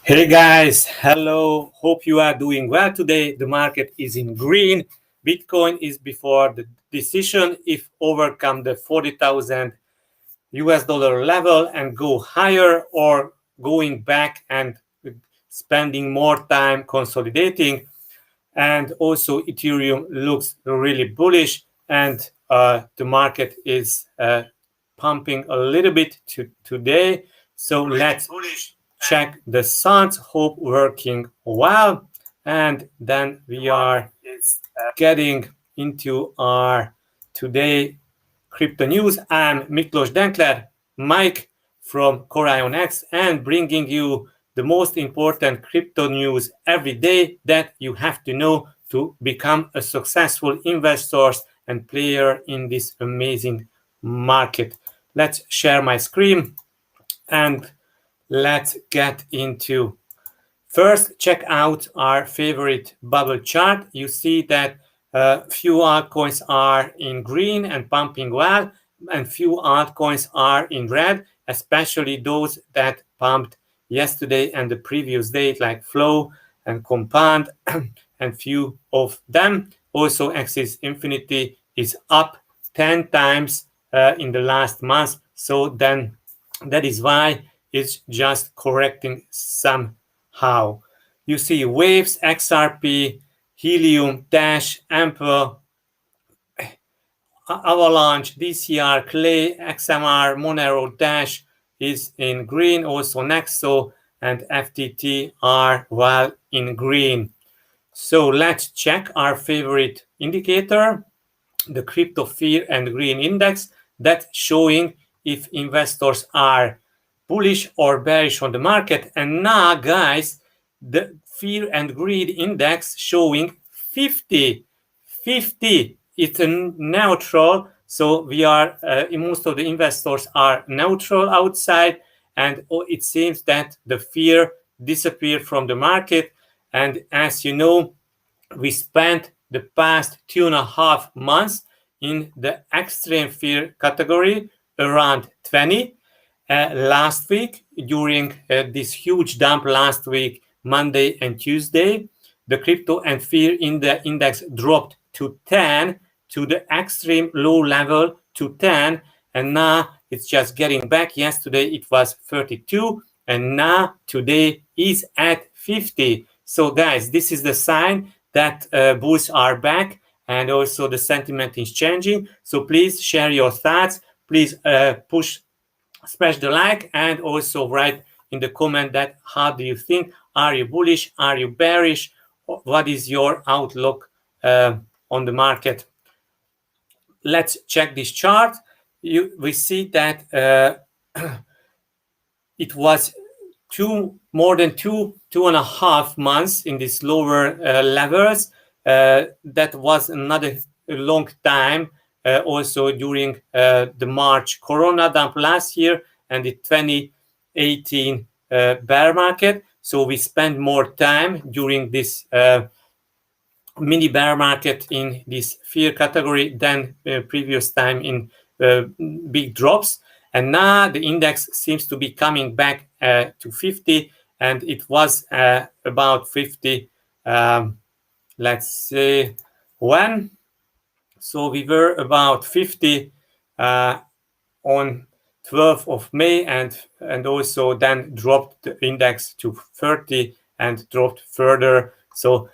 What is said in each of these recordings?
Hey guys, hello. Hope you are doing well today. The market is in green. Bitcoin is before the decision if overcome the 40,000 US dollar level and go higher or going back and spending more time consolidating. And also Ethereum looks really bullish and the market is pumping a little bit today. So let's check the charts. Hope working well, and then we are getting into our today crypto news. I'm Miklos Denkler, Mike from CorionX, and bringing you the most important crypto news every day that you have to know to become a successful investor and player in this amazing market. Let's share my screen and let's get into. First, check out our favorite bubble chart. You see that few altcoins are in green and pumping well, and few altcoins are in red, especially those that pumped yesterday and the previous day, like Flow and Compound, and few of them. Also, Axis Infinity is up 10 times in the last month. So then that is why it's just correcting somehow. You see Waves, XRP, Helium, Dash, Ample, Avalanche, DCR, Clay, XMR, Monero, Dash is in green. Also Nexo and FTT are well in green. So let's check our favorite indicator, the Crypto Fear and Green Index, that's showing if investors are bullish or bearish on the market. And now, guys, the Fear and Greed Index showing 50. It's a neutral. So we are, most of the investors are neutral outside. And it seems that the fear disappeared from the market. And as you know, we spent the past 2.5 months in the extreme fear category, around 20. Last week, during this huge dump last week, Monday and Tuesday, the crypto and fear index dropped to 10, to the extreme low level to 10, and now it's just getting back. Yesterday it was 32, and now today is at 50. So guys, this is the sign that bulls are back, and also the sentiment is changing. So please share your thoughts. Please smash the like, and also write in the comment that how do you think? Are you bullish? Are you bearish? What is your outlook on the market? Let's check this chart. We see that it was more than 2.5 months in these lower levels. That was another long time. Also during the March Corona dump last year and the 2018 bear market. So we spent more time during this mini bear market in this fear category than previous time in big drops. And now the index seems to be coming back to 50, and it was about 50, let's say when. So we were about 50 on 12th of May, and also then dropped the index to 30 and dropped further. So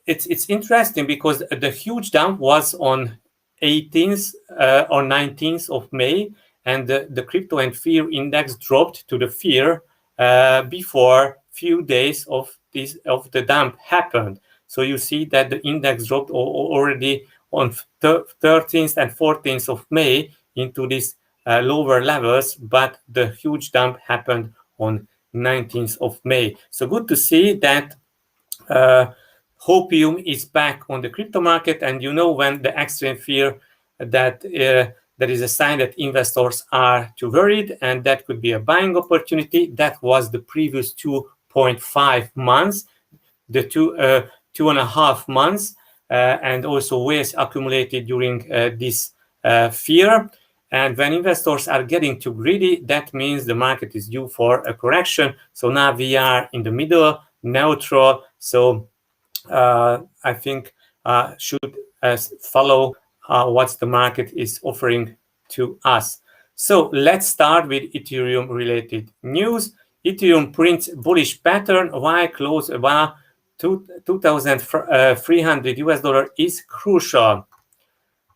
it's interesting because the huge dump was on 18th or 19th of May, and the crypto and fear index dropped to the fear before few days of the dump happened. So you see that the index dropped already on 13th and 14th of May into these lower levels, but the huge dump happened on 19th of May. So good to see that hopium is back on the crypto market, and you know when the extreme fear that there is a sign that investors are too worried, and that could be a buying opportunity. That was the previous 2.5 months, the 2.5 months, and also waste accumulated during this fear. And when investors are getting too greedy, that means the market is due for a correction. So now we are in the middle, neutral. So I think should follow what the market is offering to us. So let's start with Ethereum related news. Ethereum prints bullish pattern while close above 2,300 US dollar is crucial.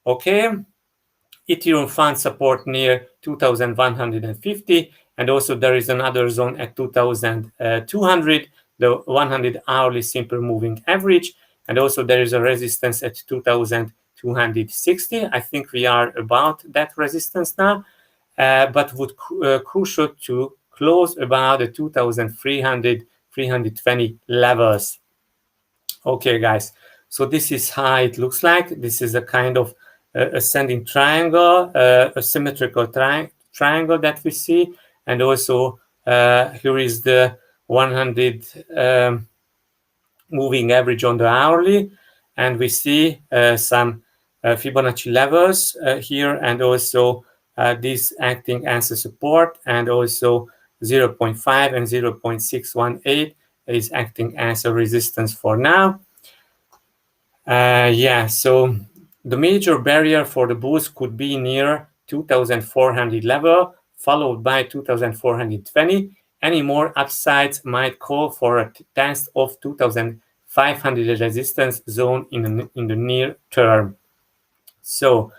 Okay. Ethereum found support near 2,150, and also there is another zone at 2,200, the 100 hourly simple moving average, and also there is a resistance at 2,260. I think we are about that resistance now, but would crucial to close about the 2,300, 320 levels. Okay, guys. So this is how it looks like. This is a kind of ascending triangle, a symmetrical triangle that we see. And also here is the 100 moving average on the hourly. And we see some Fibonacci levels here, and also this acting as a support, and also 0.5 and 0.618 is acting as a resistance for now. Yeah, so the major barrier for the bulls could be near 2,400 level, followed by 2,420. Any more upsides might call for a test of 2,500 resistance zone in the near term. So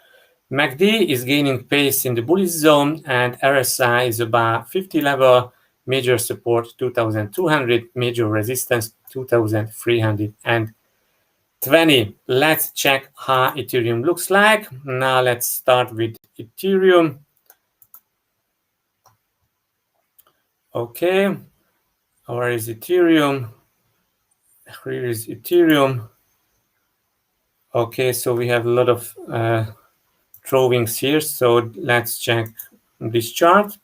MACD is gaining pace in the bullish zone, and RSI is about 50 level, major support 2,200, major resistance 2,320. Let's check how Ethereum looks like. Now let's start with Ethereum. Okay, where is Ethereum? Here is Ethereum. Okay, so we have a lot of drawings here. So let's check this chart.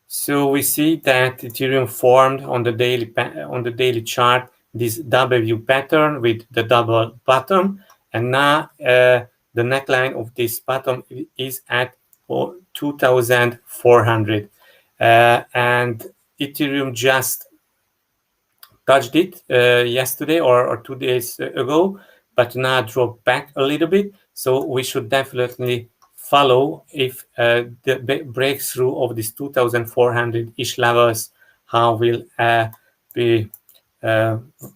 So we see that Ethereum formed on the daily chart this W pattern with the double bottom, and now the neckline of this bottom is at 2,400, and Ethereum just touched it yesterday or 2 days ago, but now dropped back a little bit. So we should definitely follow if the breakthrough of these 2,400-ish levels, how will be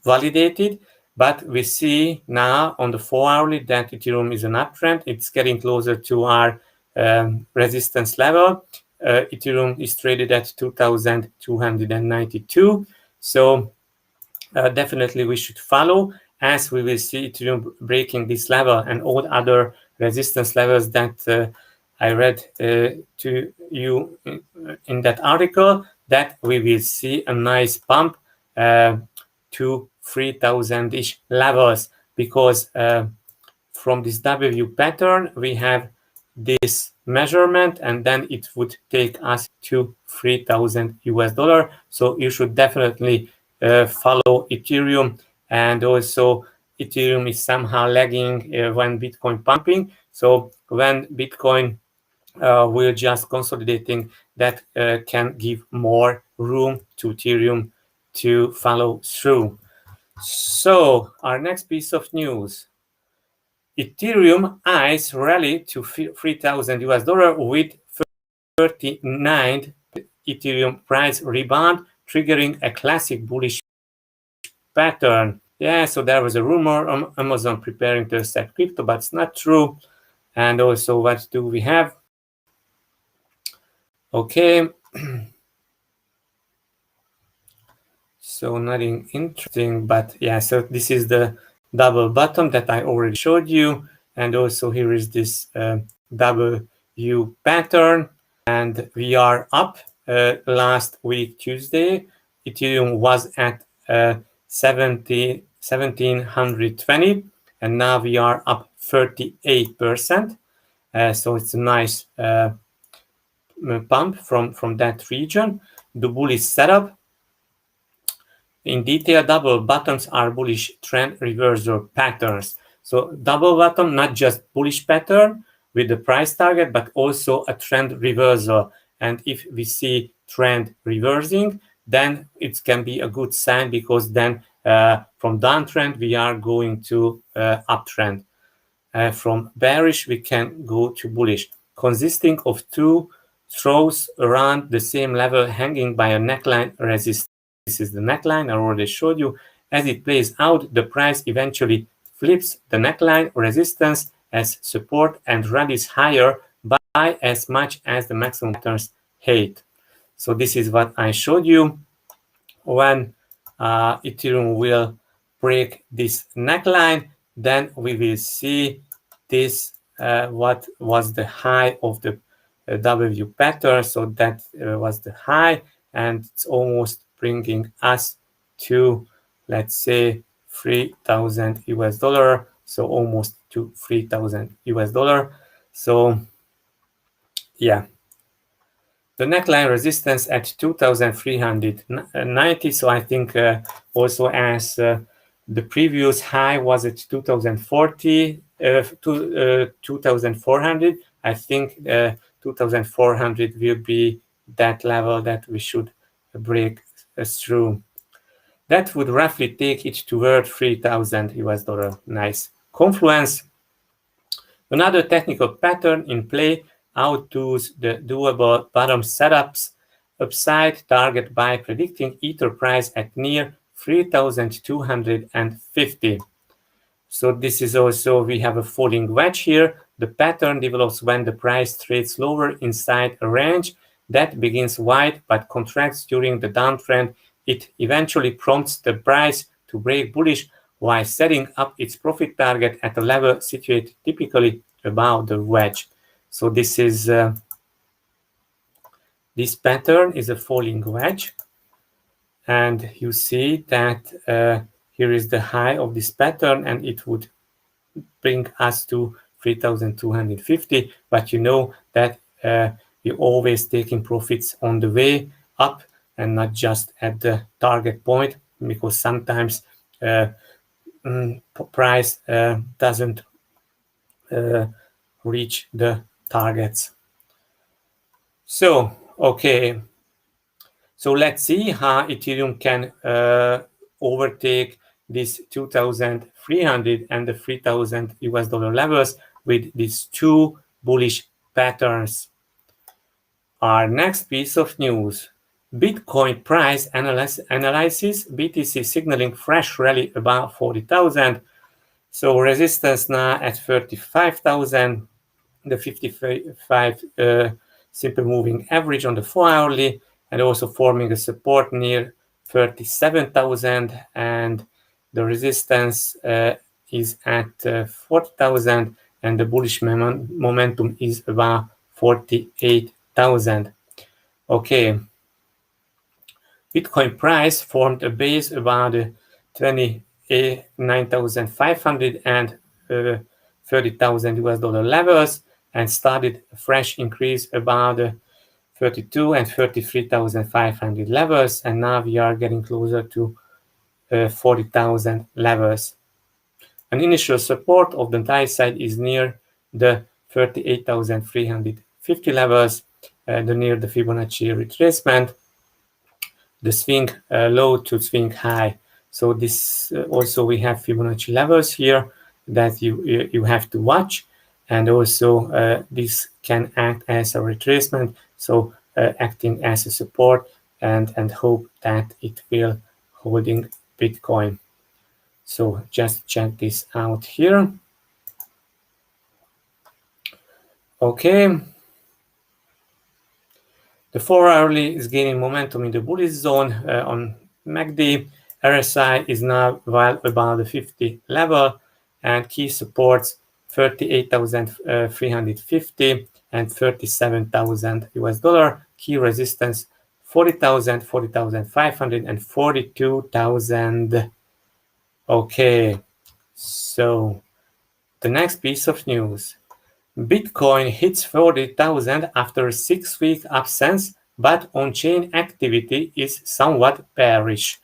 validated. But we see now on the 4-hourly that Ethereum is an uptrend. It's getting closer to our resistance level. Ethereum is traded at 2,292. So definitely we should follow, as we will see Ethereum breaking this level and all other resistance levels that I read to you in that article, that we will see a nice bump to 3,000-ish levels, because from this W pattern we have this measurement, and then it would take us to 3,000 US dollar. So you should definitely follow Ethereum, and also Ethereum is somehow lagging when Bitcoin pumping. So when Bitcoin will just consolidating, that can give more room to Ethereum to follow through. So our next piece of news: Ethereum eyes rally to 3,000 US dollar with 39 Ethereum price rebound, triggering a classic bullish pattern. Yeah, so there was a rumor on Amazon preparing to accept crypto, but it's not true. And also, what do we have? Okay. So nothing interesting, but yeah, so this is the double bottom that I already showed you. And also here is this W pattern, and we are up. Last week, Tuesday, Ethereum was at 1,720, and now we are up 38%. So it's a nice pump from that region. The bullish setup. In detail, double bottoms are bullish trend reversal patterns. So double bottom, not just bullish pattern, with the price target, but also a trend reversal. And if we see trend reversing, then it can be a good sign, because then from downtrend we are going to uptrend. From bearish we can go to bullish, consisting of two throws around the same level hanging by a neckline resistance. This is the neckline I already showed you. As it plays out, the price eventually flips the neckline resistance as support and rallies higher by as much as the maximum patterns height. So this is what I showed you. When Ethereum will break this neckline, then we will see this, what was the high of the W pattern. So that was the high, and it's almost bringing us to, let's say, 3,000 US dollar. So almost to 3,000 US dollar. So yeah, the neckline resistance at 2,390. So I think also as the previous high was at 2,040 to 2,400. I think 2,400 will be that level that we should break through. That would roughly take it toward 3,000 US dollar. Nice. Confluence. Another technical pattern in play outdoes the doable bottom setups upside target by predicting Ether price at near 3,250. So this is also, we have a falling wedge here. The pattern develops when the price trades lower inside a range that begins wide but contracts during the downtrend. It eventually prompts the price to break bullish while setting up its profit target at a level situated typically above the wedge. So this is this pattern is a falling wedge, and you see that here is the high of this pattern, and it would bring us to 3,250. But you know that you're always taking profits on the way up and not just at the target point, because sometimes price doesn't reach the targets. So okay, so let's see how Ethereum can overtake this 2,300 and the 3,000 US dollar levels with these two bullish patterns. Our next piece of news: Bitcoin price analysis, BTC signaling fresh rally above 40,000. So resistance now at 35,000, the 55 simple moving average on the 4-hourly, and also forming a support near 37,000, and the resistance is at 40,000, and the bullish momentum is about 48,000. Okay, Bitcoin price formed a base about 29,500 and 30,000 US dollar levels, and started a fresh increase about 32 and 33,500 levels, and now we are getting closer to 40,000 levels. An initial support of the high side is near the 38,350 levels, near the Fibonacci retracement, the swing low to swing high. So this also we have Fibonacci levels here that you have to watch, and also this can act as a retracement, so acting as a support, and hope that it will holding Bitcoin. So just check this out here. Okay, the 4-hourly is gaining momentum in the bullish zone on MACD. RSI is now well above the 50 level, and key supports 38,350 and 37,000 US dollar. Key resistance 40,000, 40,500, and 42,000. Okay, so the next piece of news: Bitcoin hits 40,000 after a 6-week absence, but on-chain activity is somewhat bearish.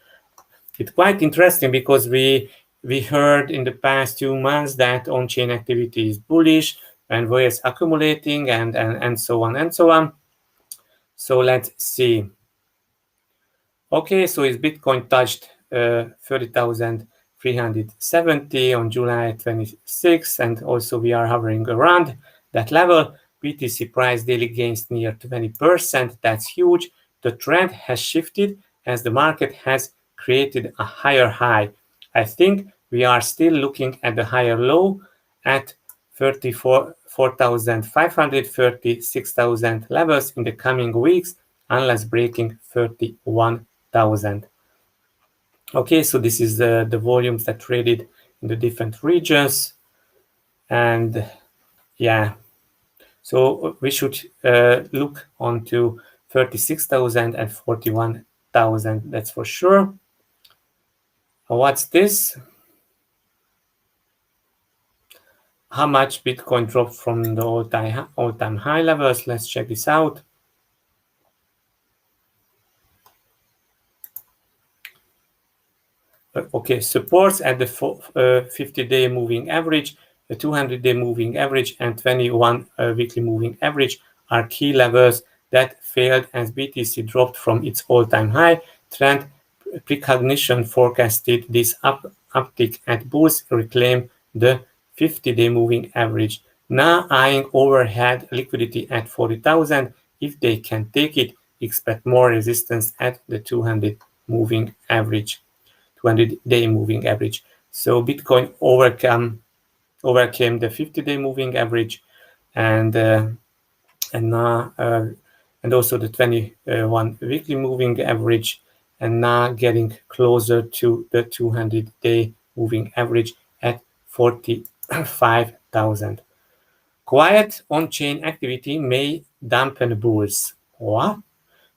It's quite interesting because we heard in the past 2 months that on-chain activity is bullish, and where it's accumulating, and so on and so on. So let's see. Okay, so is Bitcoin touched 30,370 on July 26, and also we are hovering around that level. BTC price daily gains near 20%. That's huge. The trend has shifted as the market has created a higher high. I think we are still looking at the higher low at 34,500, 36,000 levels in the coming weeks, unless breaking 31,000. Okay, so this is the volumes that traded in the different regions. And yeah, so we should look onto 36,000 and 41,000, that's for sure. What's this? How much Bitcoin dropped from the all-time high levels? Let's check this out. Okay, supports at the 50-day moving average, the 200-day moving average, and 21 weekly moving average are key levels that failed as BTC dropped from its all-time high. Trend precognition forecasted this uptick at bulls reclaim the 50-day moving average. Now eyeing overhead liquidity at 40,000. If they can take it, expect more resistance at the 200 moving average. 200-day moving average. So Bitcoin overcame the 50-day moving average, and now and also the 21 weekly moving average, and now getting closer to the 200-day moving average at 45,000. Quiet on-chain activity may dampen bulls. What?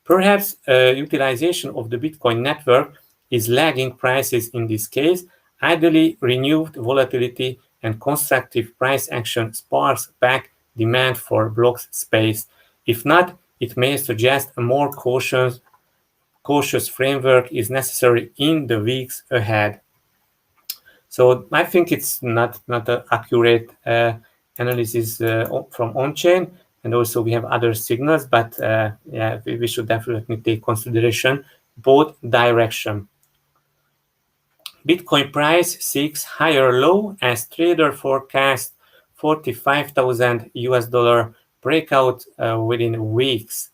Perhaps utilization of the Bitcoin network is lagging prices in this case. Ideally, renewed volatility and constructive price action sparks back demand for block space. If not, it may suggest a more cautious framework is necessary in the weeks ahead. So I think it's not an accurate analysis from on-chain, and also we have other signals, but yeah, we should definitely take consideration both direction. Bitcoin price seeks higher low as trader forecast 45,000 US dollar breakout within weeks,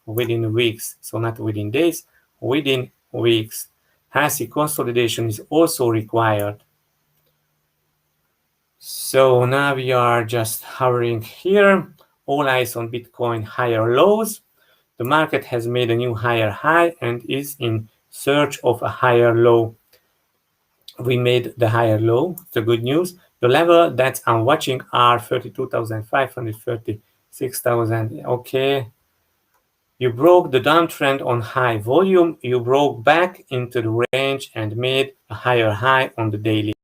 so not within days, within weeks. Healthy consolidation is also required. So now we are just hovering here, all eyes on Bitcoin higher lows. The market has made a new higher high and is in search of a higher low. We made the higher low, the good news. The level that I'm watching are 32,500, 36,000. Okay. You broke the downtrend on high volume. You broke back into the range and made a higher high on the daily.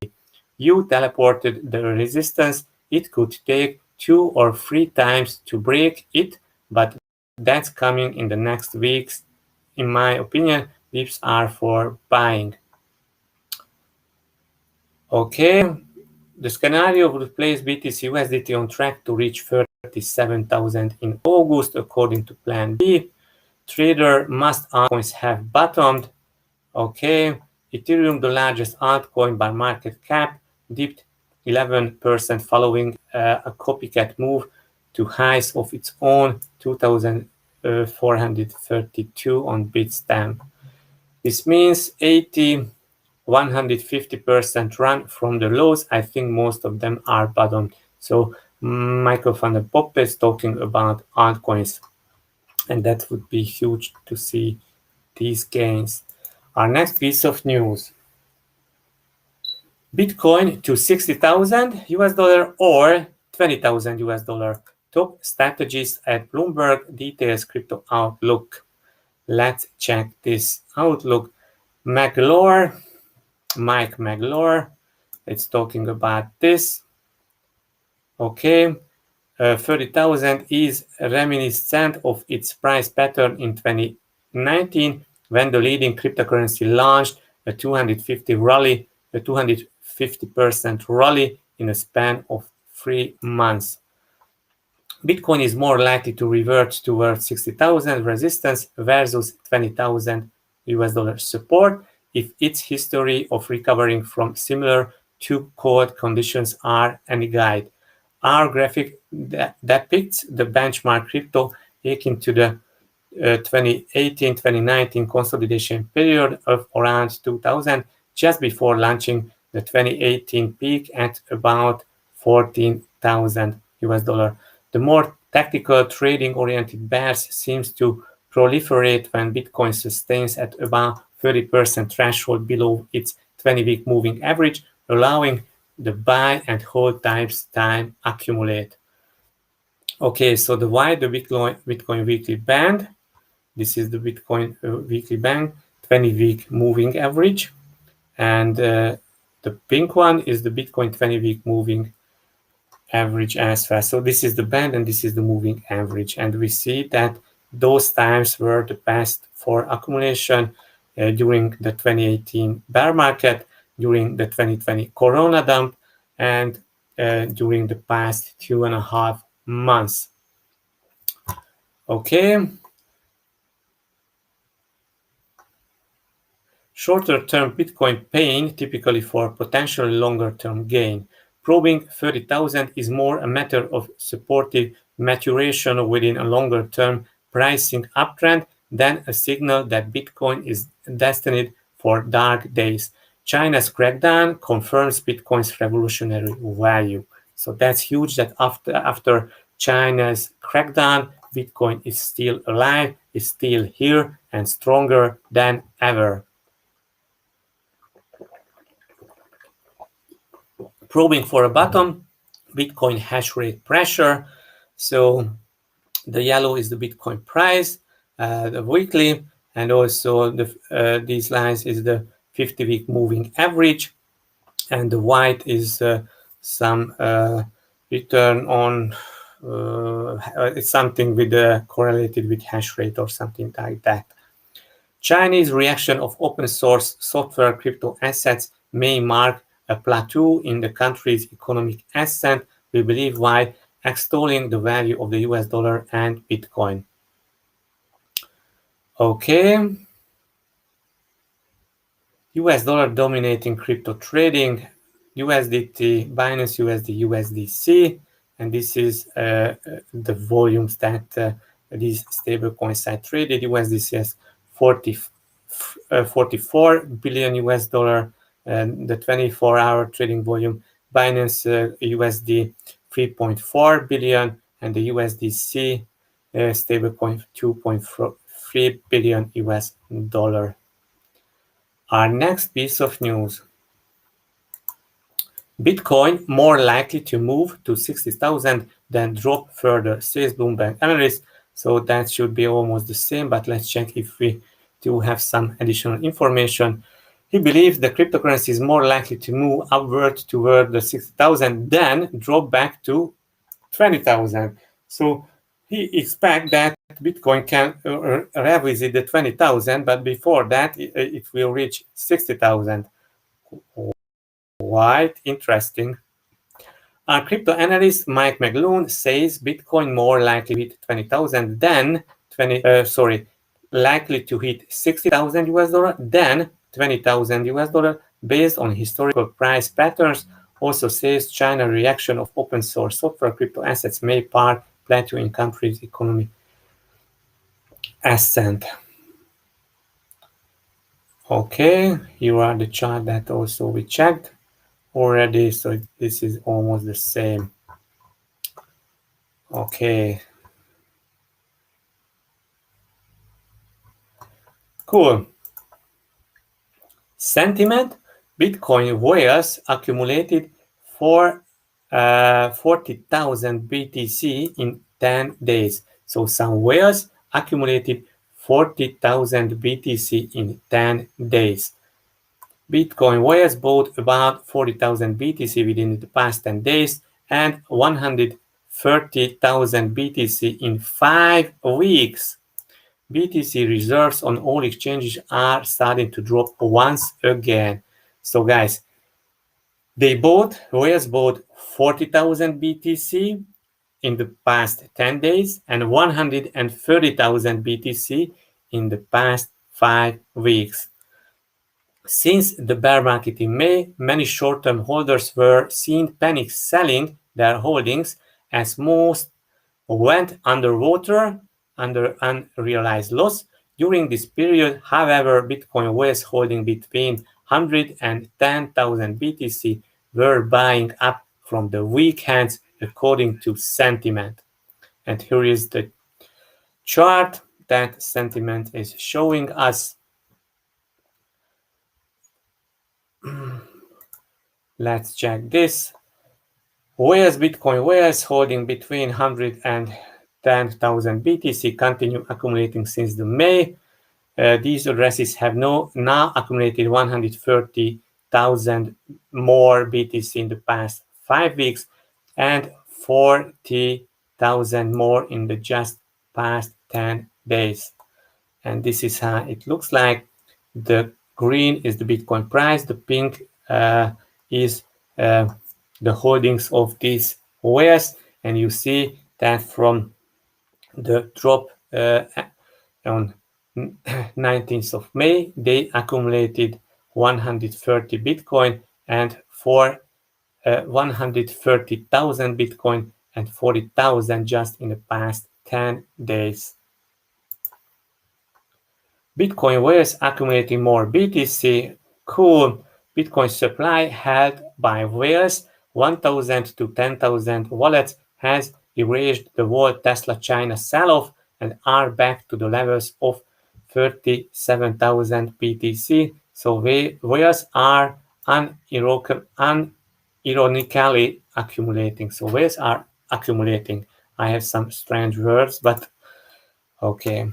You teleported the resistance. It could take 2 or 3 times to break it, but that's coming in the next weeks. In my opinion, dips are for buying. Okay, the scenario would place BTC USDT on track to reach 37,000 in August, according to Plan B. Trader must altcoins have bottomed. Okay, Ethereum, the largest altcoin by market cap, dipped 11% following a copycat move to highs of its own 2,432 on Bitstamp. This means 150% run from the lows. I think most of them are bottomed. So Michael van der Poppe is talking about altcoins, and that would be huge to see these gains. Our next piece of news: Bitcoin to 60,000 US dollar or 20,000 US dollar. Top strategists at Bloomberg details crypto outlook. Let's check this outlook. Mike Magloire, it's talking about this. Okay, 30,000 is reminiscent of its price pattern in 2019 when the leading cryptocurrency launched a 250% rally in a span of 3 months. Bitcoin is more likely to revert towards 60,000 resistance versus 20,000 US dollar support if its history of recovering from similar too cold conditions are any guide. Our graphic depicts the benchmark crypto into the 2018-2019 consolidation period of around 2000, just before launching the 2018 peak at about 14,000 US dollar. The more tactical trading-oriented bears seems to proliferate when Bitcoin sustains at about 30% threshold below its 20-week moving average, allowing the buy and hold types time accumulate. Okay, so the Bitcoin weekly band. This is the Bitcoin weekly band, 20-week moving average. And the pink one is the Bitcoin 20-week moving average as well. So this is the band and this is the moving average. And we see that those times were the best for accumulation during the 2018 bear market, during the 2020 Corona dump, and during the past 2.5 months. Okay. Shorter-term Bitcoin pain typically for potentially longer-term gain. Probing 30,000 is more a matter of supportive maturation within a longer-term pricing uptrend than a signal that Bitcoin is destined for dark days. China's crackdown confirms Bitcoin's revolutionary value. So that's huge that after China's crackdown, Bitcoin is still alive, is still here, and stronger than ever. Probing for a bottom, Bitcoin hash rate pressure. So the yellow is the Bitcoin price, the weekly, and also these lines is the 50-week moving average, and the white is some return on it's something with correlated with hash rate or something like that. Chinese reaction of open source software crypto assets may mark a plateau in the country's economic ascent, we believe, while extolling the value of the US dollar and Bitcoin. Okay. US dollar dominating crypto trading, USDT, Binance USD, USDC, and this is the volumes that these stablecoins are traded. USDC has 44 billion US dollar, and the 24-hour trading volume. Binance USD 3.4 billion, and the USDC stablecoin 2.3 billion US dollar. Our next piece of news. Bitcoin more likely to move to 60,000 than drop further, says Bloomberg analyst. So that should be almost the same, but let's check if we do have some additional information. He believes the cryptocurrency is more likely to move upward toward the 60,000 than drop back to 20,000. So he expects that Bitcoin can revisit the 20,000, but before that, it will reach 60,000. Quite interesting. Our crypto analyst Mike McGloon says Bitcoin more likely to hit 20,000 than likely to hit 60,000 US dollar than 20,000 US dollar based on historical price patterns. Also says China reaction of open source software crypto assets may part plateau in country's economy ascent. Okay, here are the chart that also we checked already, so this is almost the same. Okay, cool. Sentiment: Bitcoin whales accumulated for 40,000 BTC in 10 days. So some whales accumulated 40,000 BTC in 10 days. Bitcoin whales bought about 40,000 BTC within the past 10 days and 130,000 BTC in 5 weeks. BTC reserves on all exchanges are starting to drop once again. So guys, whales bought 40,000 BTC in the past 10 days and 130,000 BTC in the past 5 weeks. Since the bear market in May, many short-term holders were seen panic selling their holdings as most went underwater under unrealized loss. During this period, however, Bitcoin was holding between 100 and 10,000 BTC were buying up from the weak hands according to sentiment. And here is the chart that sentiment is showing us. Let's check this. Whereas Bitcoin was holding between 100 and 10,000 BTC continue accumulating since the May. These addresses have now accumulated 130,000 more BTC in the past 5 weeks and 40,000 more in the just past 10 days. And this is how it looks like. The green is the Bitcoin price. The pink is the holdings of these OS. And you see that from the drop on 19th of May, they accumulated 130 Bitcoin and 130,000 Bitcoin and 40,000 just in the past 10 days. Bitcoin was accumulating more BTC. Cool. Bitcoin supply held by whales, 1,000 to 10,000 wallets, has erased the whole Tesla China sell-off and are back to the levels of 37,000 BTC. So whales are unironically accumulating. So whales are accumulating. I have some strange words, but okay.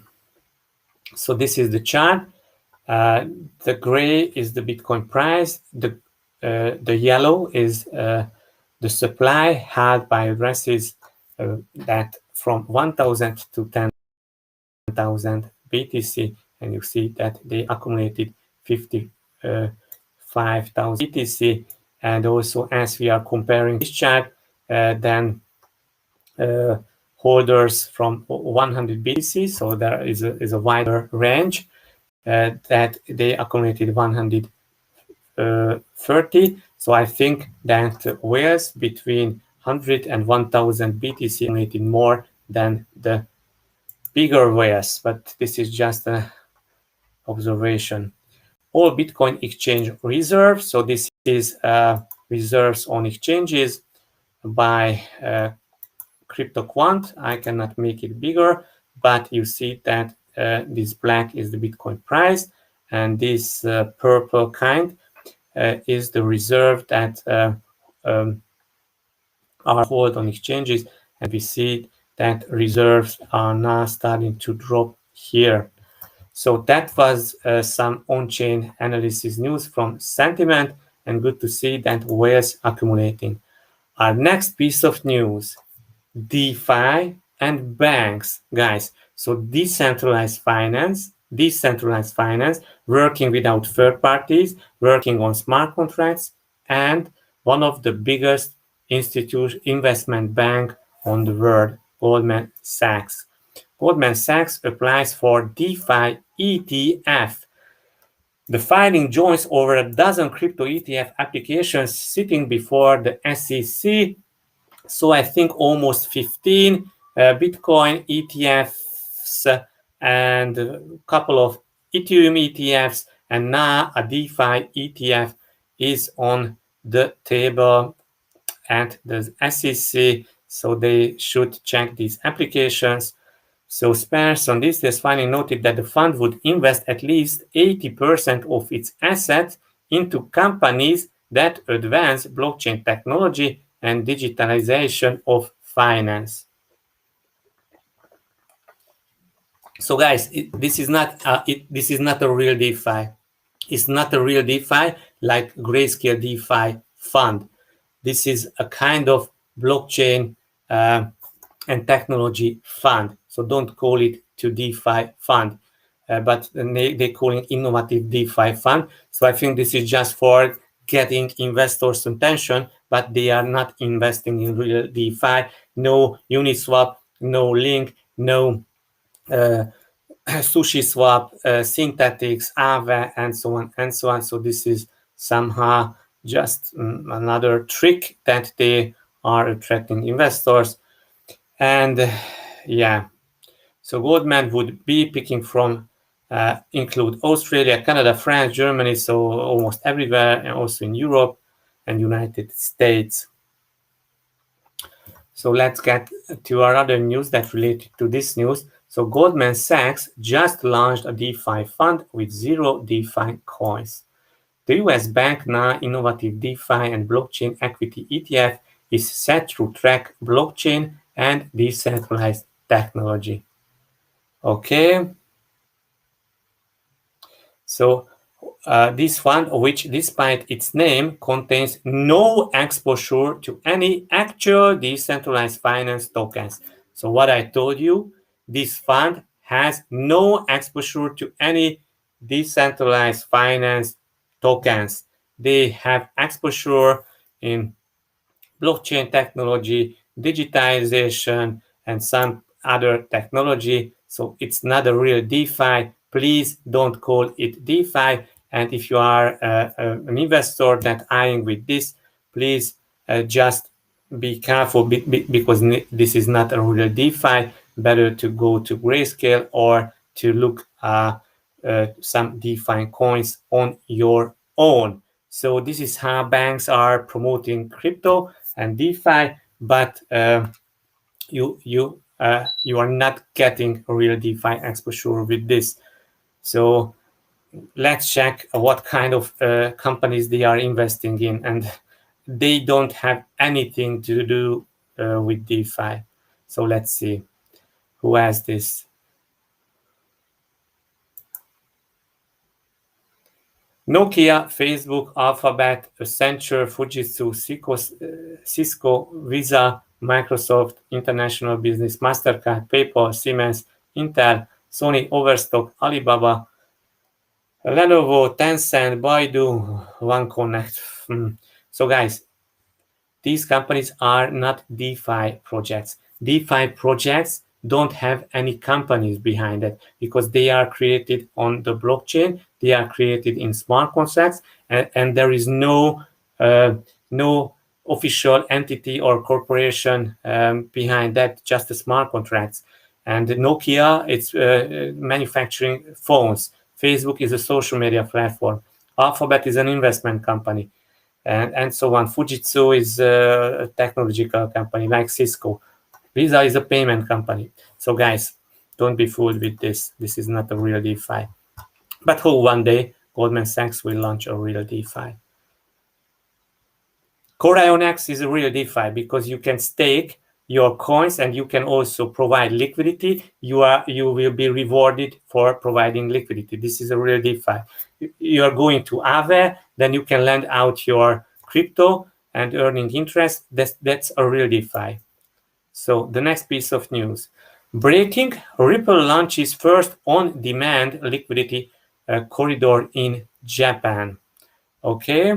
So this is the chart. The gray is the Bitcoin price. The yellow is the supply held by addresses that from 1,000 to 10,000 BTC, and you see that they accumulated 55,000 BTC. And also, as we are comparing this chart, then holders from 100 BTC, so there is a wider range that they accumulated 130. So I think that whales between 100 and 1,000 BTC accumulated more than the bigger whales, but this is just an observation. All Bitcoin exchange reserves. So this is reserves on exchanges by CryptoQuant. I cannot make it bigger, but you see that this black is the Bitcoin price, and this purple kind is the reserve that are held on exchanges, and we see that reserves are now starting to drop here. So that was some on-chain analysis news from sentiment, and good to see that whales accumulating. Our next piece of news, DeFi and banks, guys. So decentralized finance, working without third parties, working on smart contracts, and one of the biggest investment bank on the world, Goldman Sachs. Goldman Sachs applies for DeFi ETF. The filing joins over a dozen crypto ETF applications sitting before the SEC. So I think almost 15 Bitcoin ETFs and a couple of Ethereum ETFs, and now a DeFi ETF is on the table at the SEC. So they should check these applications. So Spears on this filing noted that the fund would invest at least 80% of its assets into companies that advance blockchain technology and digitalization of finance. So guys, this is not a real DeFi. It's not a real DeFi like Grayscale DeFi fund. This is a kind of blockchain and technology fund. So don't call it to DeFi fund, but they call it innovative DeFi fund. So I think this is just for getting investors' attention, but they are not investing in real DeFi. no Uniswap, no Link, no SushiSwap, Synthetics, Aave, and so on and so on. So this is somehow just another trick that they are attracting investors. And yeah, so Goldman would be picking from include Australia, Canada, France, Germany, so almost everywhere, and also in Europe and United States. So let's get to our other news that related to this news. So Goldman Sachs just launched a DeFi fund with 0 DeFi coins. The US bank now innovative DeFi and blockchain equity ETF is set to track blockchain and decentralized technology. Okay. So this fund, which despite its name contains no exposure to any actual decentralized finance tokens. So what I told you, this fund has no exposure to any decentralized finance tokens. They have exposure in blockchain technology, digitization, and some other technology. So it's not a real DeFi. Please don't call it DeFi. And if you are an investor that eyeing with this, please just be careful because this is not a real DeFi. Better to go to Grayscale or to look some DeFi coins on your own. So this is how banks are promoting crypto and DeFi, but you are not getting a real DeFi exposure with this. So let's check what kind of companies they are investing in, and they don't have anything to do with DeFi. So let's see who has this. Nokia, Facebook, Alphabet, Accenture, Fujitsu, Cisco, Visa, Microsoft, International Business, MasterCard, PayPal, Siemens, Intel, Sony, Overstock, Alibaba, Lenovo, Tencent, Baidu, OneConnect. So guys, these companies are not DeFi projects. DeFi projects don't have any companies behind it because they are created on the blockchain. They are created in smart contracts, and there is no official entity or corporation behind that. Just the smart contracts. And Nokia, it's manufacturing phones. Facebook is a social media platform. Alphabet is an investment company. And so on. Fujitsu is a technological company like Cisco. Visa is a payment company. So guys, don't be fooled with this. This is not a real DeFi. But hope one day Goldman Sachs will launch a real DeFi. CorionX is a real DeFi because you can stake your coins and you can also provide liquidity. You will be rewarded for providing liquidity. This is a real DeFi. You are going to Aave, then you can lend out your crypto and earning interest. That's a real DeFi. So the next piece of news. Breaking, Ripple launches first on-demand liquidity corridor in Japan. Okay.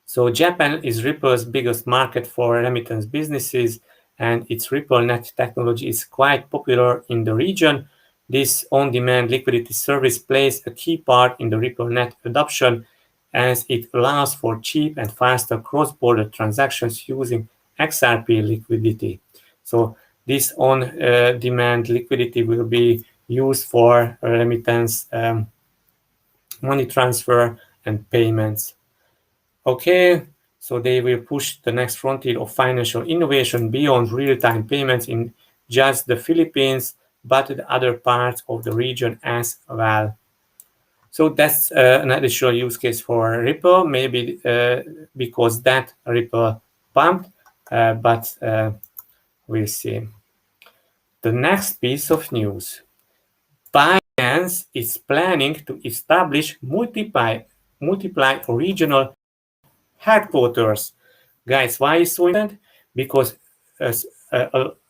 So Japan is Ripple's biggest market for remittance businesses, and its RippleNet technology is quite popular in the region. This on-demand liquidity service plays a key part in the RippleNet adoption as it allows for cheap and faster cross-border transactions using XRP liquidity. So this on-demand liquidity will be used for remittance, money transfer, and payments. Okay, so they will push the next frontier of financial innovation beyond real-time payments in just the Philippines, but the other parts of the region as well. So that's an additional use case for Ripple, maybe because that Ripple pumped, but we'll see. The next piece of news. Binance is planning to establish multiple regional headquarters. Guys, why is so important? Because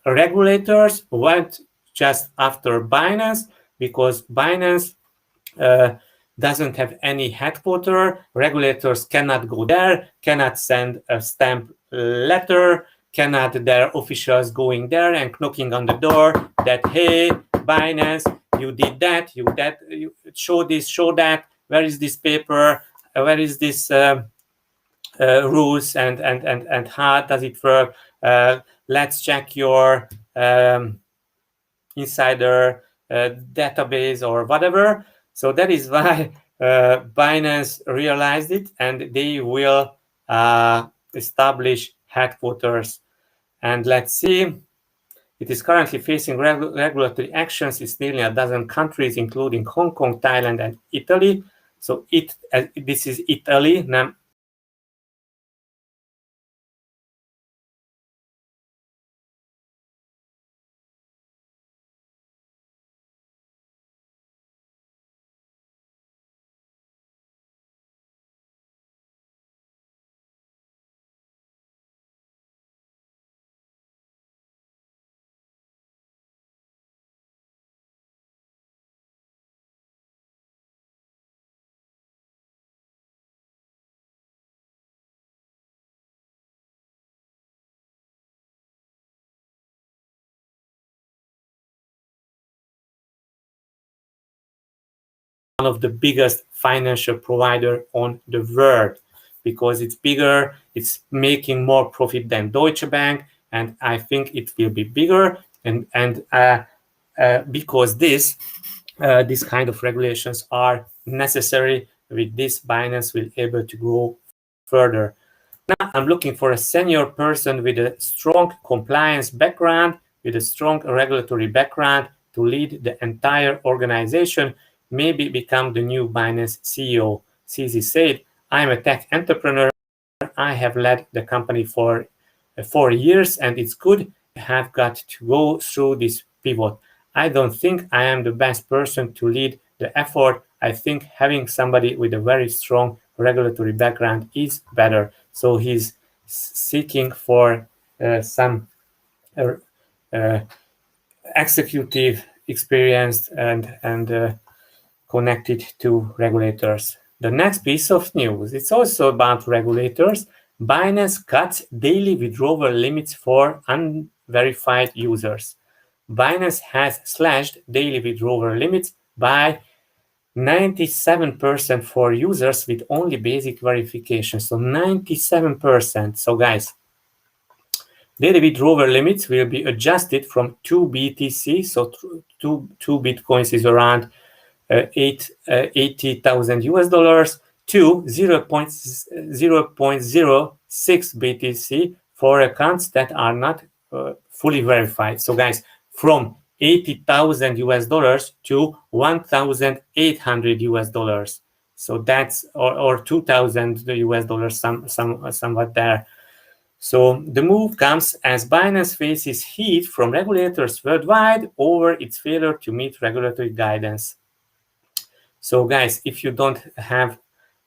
regulators went just after Binance because Binance doesn't have any headquarter. Regulators cannot go there, cannot send a stamp letter, cannot their officials going there and knocking on the door that, hey, Binance, you did that, you show this, show that, where is this paper, where is this rules, and how does it work? Let's check your insider database or whatever. So that is why Binance realized it, and they will establish headquarters. And let's see, it is currently facing regulatory actions in nearly a dozen countries, including Hong Kong, Thailand, and Italy. So this is Italy. Now, one of the biggest financial provider on the world, because it's bigger, it's making more profit than Deutsche Bank, and I think it will be bigger. And because this kind of regulations are necessary, with this Binance will able to grow further. Now I'm looking for a senior person with a strong compliance background, with a strong regulatory background to lead the entire organization, maybe become the new Binance CEO. CZ said, I'm a tech entrepreneur. I have led the company for 4 years, and it's good to have got to go through this pivot. I don't think I am the best person to lead the effort. I think having somebody with a very strong regulatory background is better. So he's seeking for some executive experience and connected to regulators. The next piece of news, it's also about regulators. Binance cuts daily withdrawal limits for unverified users. Binance has slashed daily withdrawal limits by 97% for users with only basic verification. So 97%. So guys, daily withdrawal limits will be adjusted from 2 BTC. So two Bitcoins is around 80,000 US dollars to 0.06 BTC for accounts that are not fully verified. So guys, from 80,000 US dollars to 1,800 US dollars. So that's or 2,000 US dollars, somewhat there. So the move comes as Binance faces heat from regulators worldwide over its failure to meet regulatory guidance. So guys, if you don't have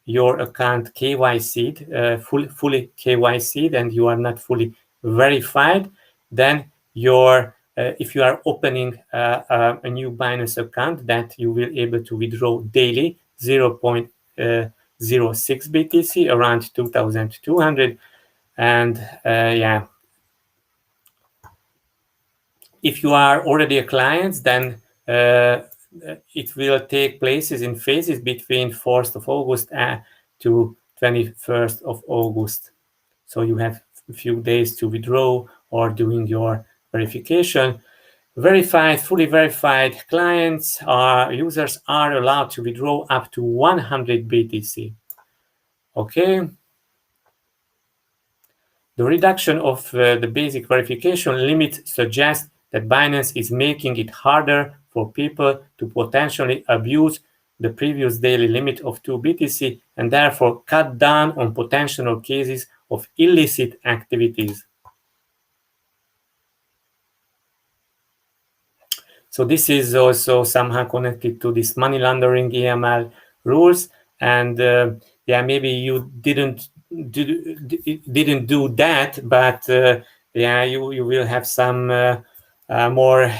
your account KYC'd, fully KYC'd, and you are not fully verified, then if you are opening a new Binance account, that you will able to withdraw daily 0.06 BTC, around 2,200. And yeah, if you are already a client, then it will take places in phases between 4th of August to 21st of August. So you have a few days to withdraw or doing your verification. Fully verified clients users are allowed to withdraw up to 100 BTC. Okay. The reduction of the basic verification limit suggests that Binance is making it harder for people to potentially abuse the previous daily limit of 2 BTC and therefore cut down on potential cases of illicit activities. So this is also somehow connected to this money laundering AML rules. And yeah, maybe you didn't do that, but yeah, you will have some more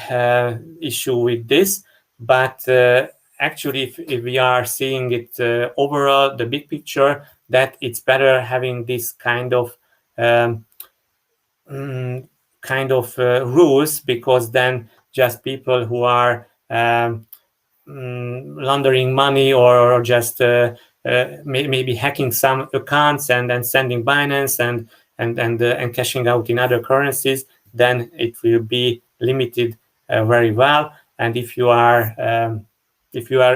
issue with this. But actually, if we are seeing it overall, the big picture, that it's better having this kind of kind of rules, because then just people who are laundering money or just maybe hacking some accounts and then sending Binance and cashing out in other currencies, then it will be limited very well. And if you are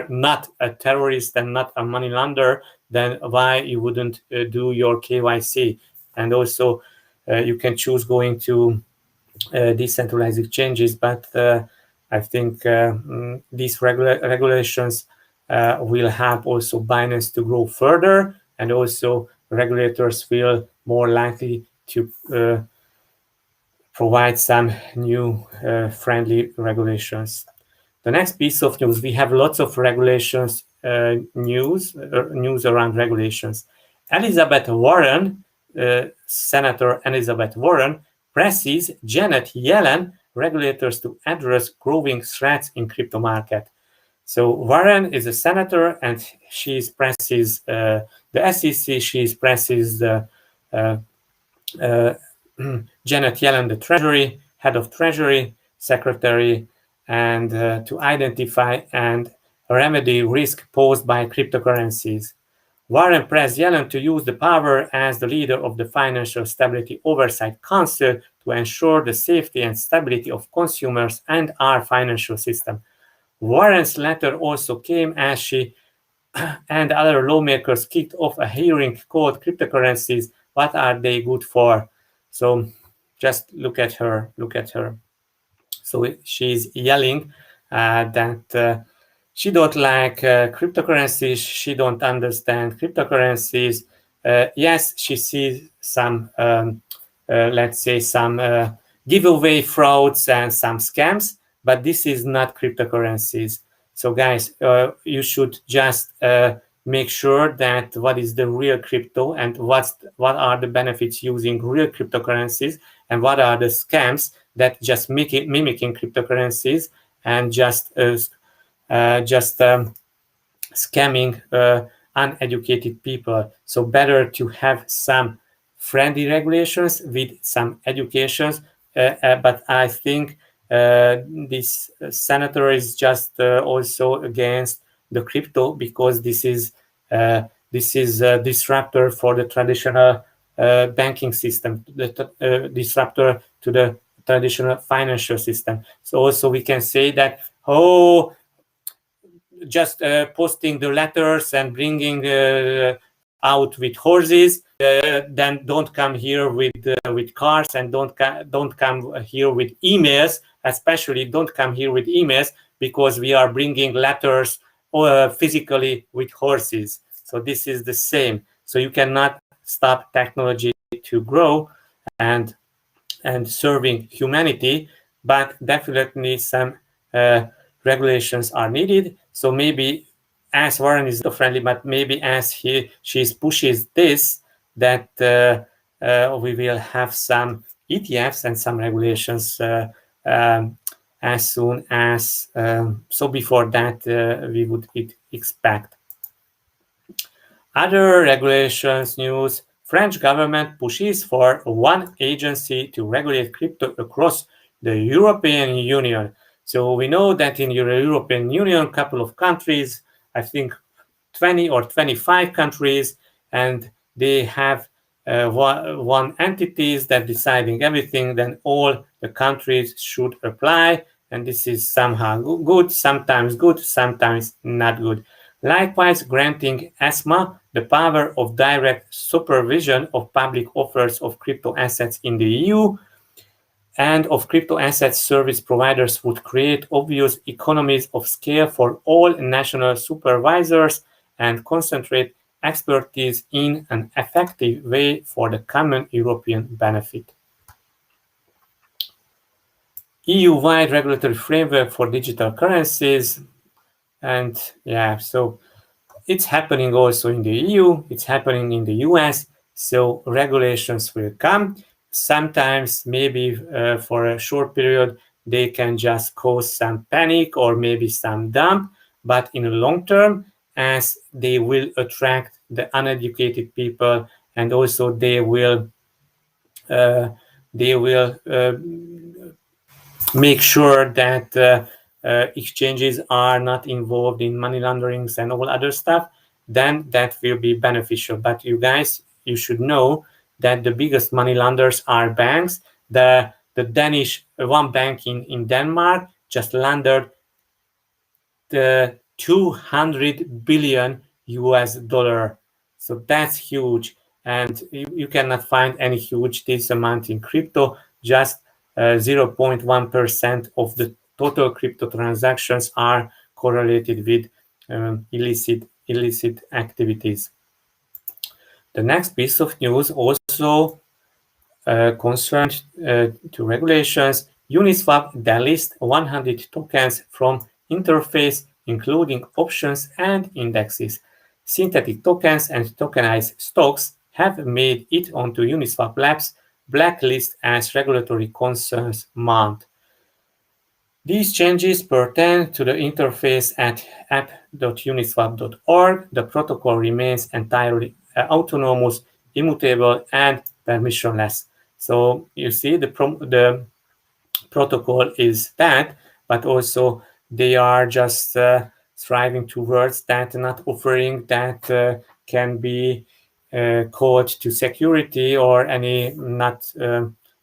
not a terrorist and not a money launderer, then why you wouldn't do your KYC? And also you can choose going to decentralized exchanges, but I think these regulations will help also Binance to grow further, and also regulators will more likely to provide some new friendly regulations. The next piece of news, we have lots of regulations news around regulations. Elizabeth Warren, Senator Elizabeth Warren, presses Janet Yellen regulators to address growing threats in crypto market. So Warren is a senator, and she presses the SEC. She presses the Janet Yellen, the Treasury head of Treasury Secretary, and to identify and remedy risk posed by cryptocurrencies. Warren pressed Yellen to use the power as the leader of the Financial Stability Oversight Council to ensure the safety and stability of consumers and our financial system. Warren's letter also came as she and other lawmakers kicked off a hearing called Cryptocurrencies, What Are They Good For? So just look at her. So she's yelling that she don't like cryptocurrencies. She don't understand cryptocurrencies. Yes, she sees some, let's say, some giveaway frauds and some scams, but this is not cryptocurrencies. So guys, you should just make sure that what is the real crypto and what are the benefits using real cryptocurrencies, and what are the scams that just mimicking cryptocurrencies and just scamming uneducated people. So better to have some friendly regulations with some educations. But I think this senator is just also against the crypto, because this is a disruptor for the traditional banking system, the disruptor to the traditional financial system. So also we can say that, just posting the letters and bringing out with horses, then don't come here with cars, and don't come here with emails. Especially don't come here with emails, because we are bringing letters physically with horses. So this is the same. So you cannot stop technology to grow and serving humanity, but definitely some regulations are needed. So maybe as Warren is friendly, but maybe as she pushes this, that we will have some ETFs and some regulations as soon as so before that we would expect. Other regulations news: French government pushes for one agency to regulate crypto across the European Union. So we know that in the European Union, a couple of countries, I think 20 or 25 countries, and they have one entities that deciding everything, then all the countries should apply. And this is somehow good, sometimes not good. Likewise, granting ESMA the power of direct supervision of public offers of crypto assets in the EU and of crypto asset service providers would create obvious economies of scale for all national supervisors and concentrate expertise in an effective way for the common European benefit. EU-wide regulatory framework for digital currencies. And yeah, so it's happening also in the EU, it's happening in the US. So regulations will come. Sometimes maybe for a short period, they can just cause some panic or maybe some dump, but in the long term, as they will attract the uneducated people, and also they will they will make sure that exchanges are not involved in money launderings and all other stuff, then that will be beneficial. But you guys, you should know that the biggest money launderers are banks. The Danish one bank in Denmark just laundered the 200 billion US dollar. So that's huge, and you cannot find any huge this amount in crypto. Just 0.1% of the total crypto transactions are correlated with illicit activities. The next piece of news also concerned to regulations. Uniswap delist 100 tokens from interface, including options and indexes. Synthetic tokens and tokenized stocks have made it onto Uniswap Labs blacklist as regulatory concerns mount. These changes pertain to the interface at app.uniswap.org. The protocol remains entirely autonomous, immutable, and permissionless. So you see the protocol is that, but also they are just striving towards that, not offering that can be called to security or any not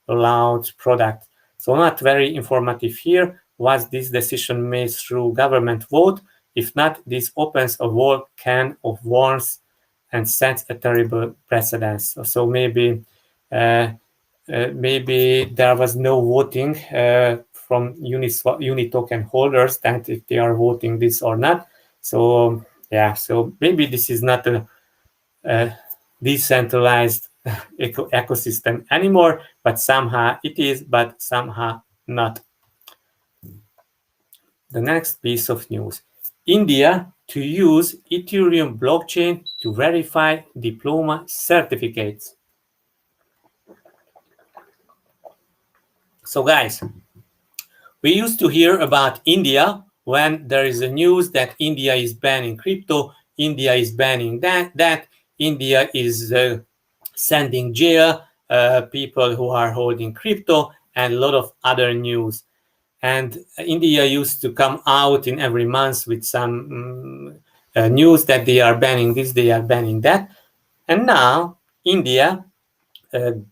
allowed product. So not very informative here. Was this decision made through government vote? If not, this opens a whole can of worms and sets a terrible precedence. So maybe there was no voting from Uni token holders that if they are voting this or not. So yeah, so maybe this is not a decentralized ecosystem anymore, but somehow it is, but somehow not. The next piece of news: India to use Ethereum blockchain to verify diploma certificates. So guys, we used to hear about India when there is a news that India is banning crypto, India is banning that India is sending jail people who are holding crypto, and a lot of other news. And India used to come out in every month with some news that they are banning this, they are banning that. And now India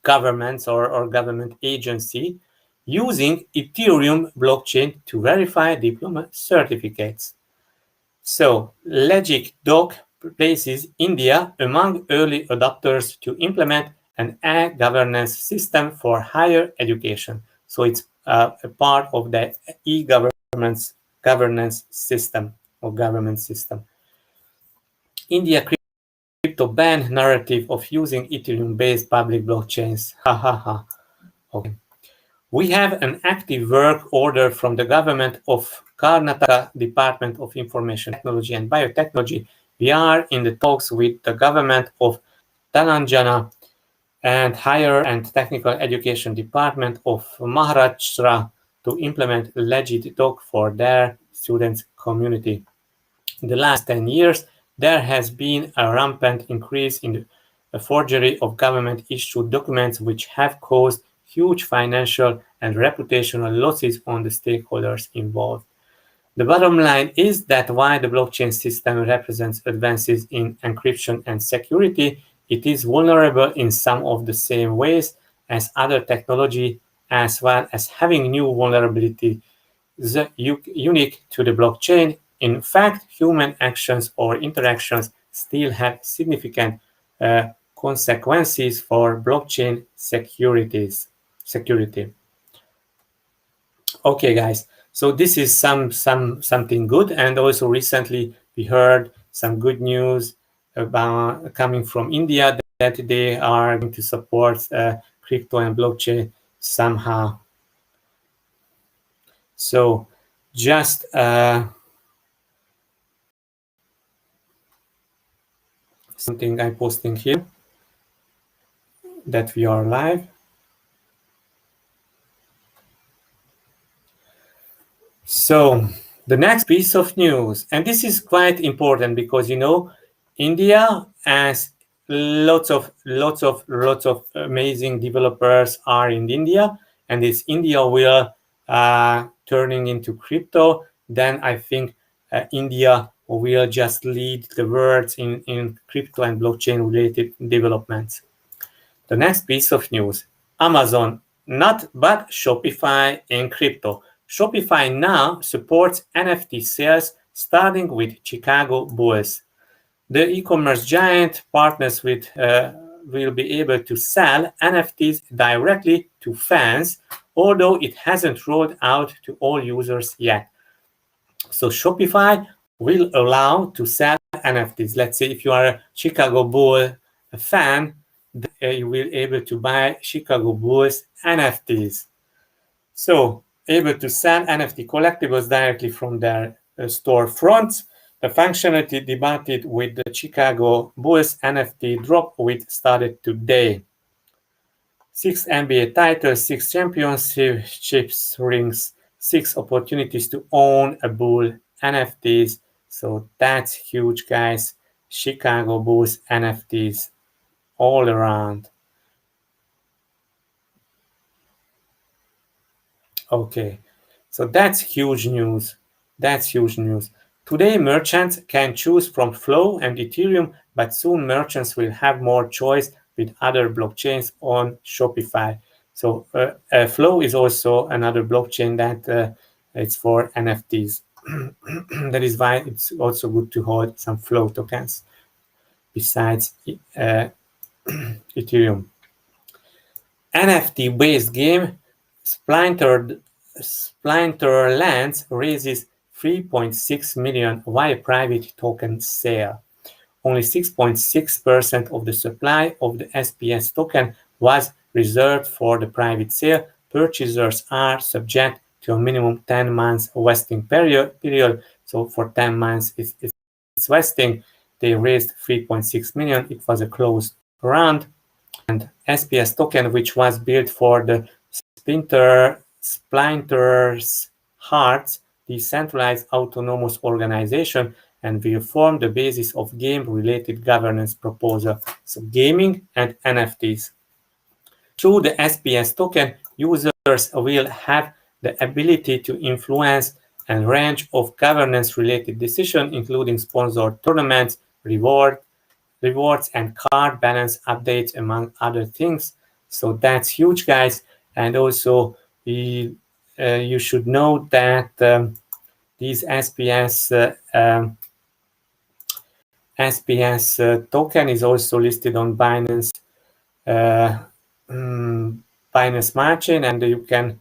governments or government agency using Ethereum blockchain to verify diploma certificates. So LegicDoc places India among early adopters to implement an e-governance system for higher education. So it's a part of the governance system or government system. India crypto ban narrative of using Ethereum-based public blockchains. Ha ha ha. Okay. We have an active work order from the government of Karnataka Department of Information Technology and Biotechnology. We are in the talks with the government of Telangana and Higher and Technical Education Department of Maharashtra to implement LegitDoc for their students' community. In the last 10 years, there has been a rampant increase in the forgery of government-issued documents, which have caused huge financial and reputational losses on the stakeholders involved. The bottom line is that while the blockchain system represents advances in encryption and security, it is vulnerable in some of the same ways as other technology, as well as having new vulnerabilities unique to the blockchain. In fact, human actions or interactions still have significant consequences for blockchain security. Okay, guys. So this is something good, and also recently we heard some good news about coming from India that they are going to support crypto and blockchain somehow. So just something I'm posting here that we are live. So the next piece of news, and this is quite important because, you know, India, as lots of amazing developers are in India, and this India will turning into crypto, then I think India will just lead the world in crypto and blockchain related developments. The next piece of news: Amazon, not but Shopify in crypto. Shopify now supports NFT sales starting with Chicago Bulls. The e-commerce giant partners with will be able to sell NFTs directly to fans, although it hasn't rolled out to all users yet. So Shopify will allow to sell NFTs. Let's say if you are a Chicago Bull fan, you will able to buy Chicago Bulls NFTs. So able to sell NFT collectibles directly from their storefronts. The functionality debuted with the Chicago Bulls NFT drop, which started today. 6 NBA titles, 6 championships rings, 6 opportunities to own a Bull NFTs. So that's huge, guys. Chicago Bulls NFTs all around. Okay, so that's huge news. That's huge news. Today, merchants can choose from Flow and Ethereum, but soon merchants will have more choice with other blockchains on Shopify. So Flow is also another blockchain that it's for NFTs. That is why it's also good to hold some Flow tokens besides Ethereum. NFT-based game Splinterlands raises 3.6 million via private token sale. Only 6.6% of the supply of the SPS token was reserved for the private sale. Purchasers are subject to a minimum 10 months vesting period. So for 10 months it's vesting. They raised 3.6 million. It was a closed round. And SPS token, which was built for the Splinter's Hearts decentralized autonomous organization, and will form the basis of game-related governance proposal. So gaming and NFTs. Through the SPS token, users will have the ability to influence a range of governance-related decisions, including sponsored tournaments, rewards and card balance updates, among other things. So that's huge, guys. And also you should know that these SPS token is also listed on Binance Smart Chain, and you can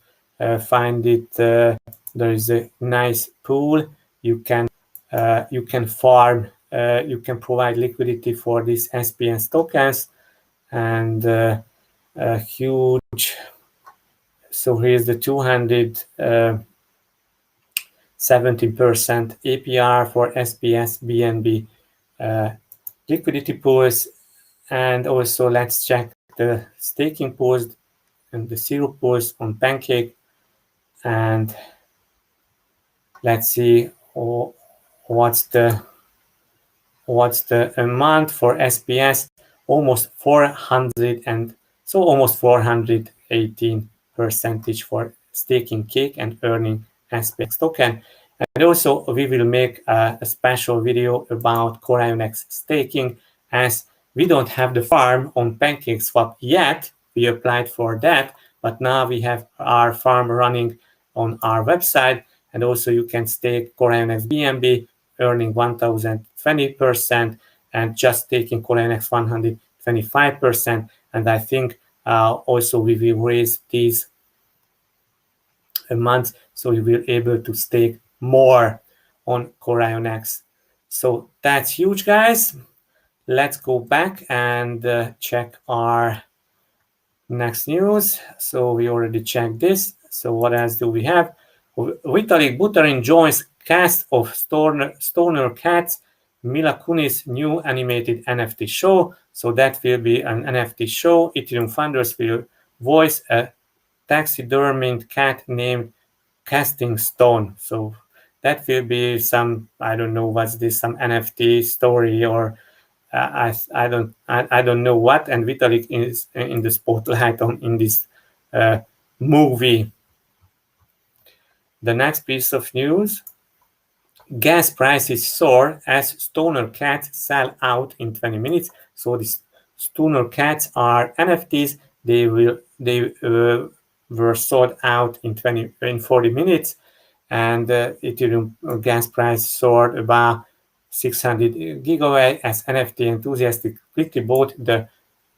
find it. There is a nice pool. You can farm. You can provide liquidity for these SPS tokens, and huge. So here's the 270% APR for SPS BNB liquidity pools, and also let's check the staking pools and the zero pools on Pancake, and let's see what's the amount for SPS. Almost 400, and so almost 418% for staking cake and earning SPS token. And also we will make a special video about CorionX staking, as we don't have the farm on PancakeSwap yet. We applied for that, but now we have our farm running on our website, and also you can stake CorionX BNB earning 1020% and just taking CorionX 125%. And I think also we will raise these amounts, so you will be able to stake more on CorionX. So that's huge, guys. Let's go back and check our next news. So we already checked this. So what else do we have? Vitalik Buterin joins cast of Stoner Cats, Mila Kunis' new animated NFT show. So that will be an NFT show. Ethereum founders will voice a taxidermied cat named Casting Stone. So that will be some, I don't know what's this, some NFT story or I don't know what, and Vitalik is in the spotlight in this movie. The next piece of news: gas prices soar as stoner cats sell out in 20 minutes. So these stoner cats are NFTs. They were sold out in 40 minutes, and Ethereum gas price soared about 600 gigawatt as NFT enthusiasts quickly bought the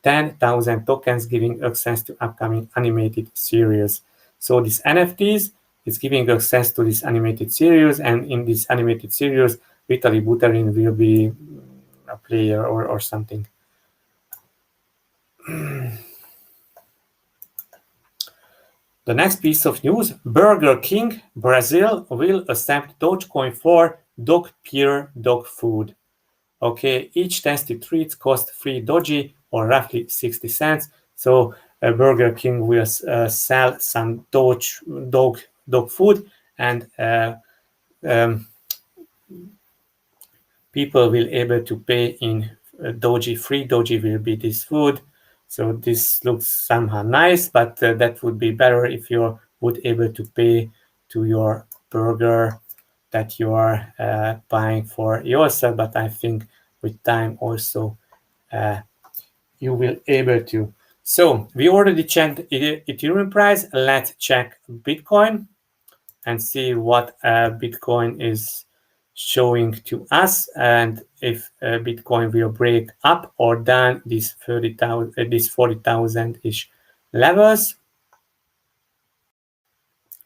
10,000 tokens, giving access to upcoming animated series. So these NFTs is giving access to this animated series, and in this animated series, Vitaly Buterin will be a player or something. The next piece of news: Burger King Brazil will accept Dogecoin for dog peer dog food. Okay, each tasty treat costs 3 Doge or roughly 60 cents. So Burger King will sell some dog food, and people will able to pay in Doge. 3 Doge will be this food. So this looks somehow nice, but that would be better if you would able to pay to your burger that you are buying for yourself. But I think with time also you will able to. So we already checked Ethereum price. Let's check Bitcoin and see what Bitcoin is showing to us, and if Bitcoin will break up or down these 40,000 ish levels.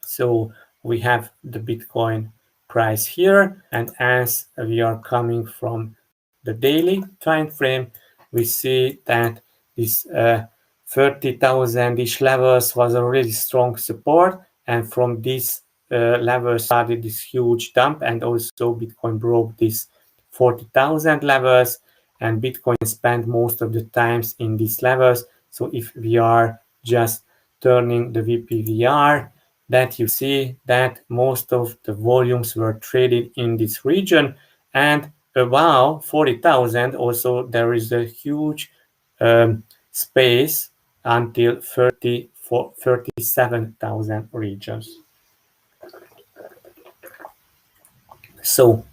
So we have the Bitcoin price here, and as we are coming from the daily time frame, we see that this 30,000 ish levels was a really strong support, and from this level started this huge dump, and also Bitcoin broke this 40,000 levels, and Bitcoin spent most of the times in these levels. So if we are just turning the VPVR, that you see that most of the volumes were traded in this region, and above 40,000 also there is a huge space until 37,000 regions. So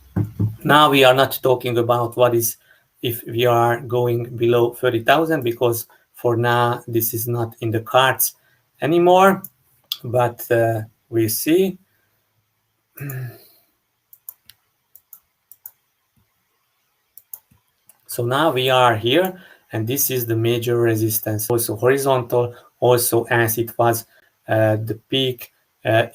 now we are not talking about what is if we are going below 30,000, because for now this is not in the cards anymore, but we see. So now we are here, and this is the major resistance, also horizontal, also as it was the peak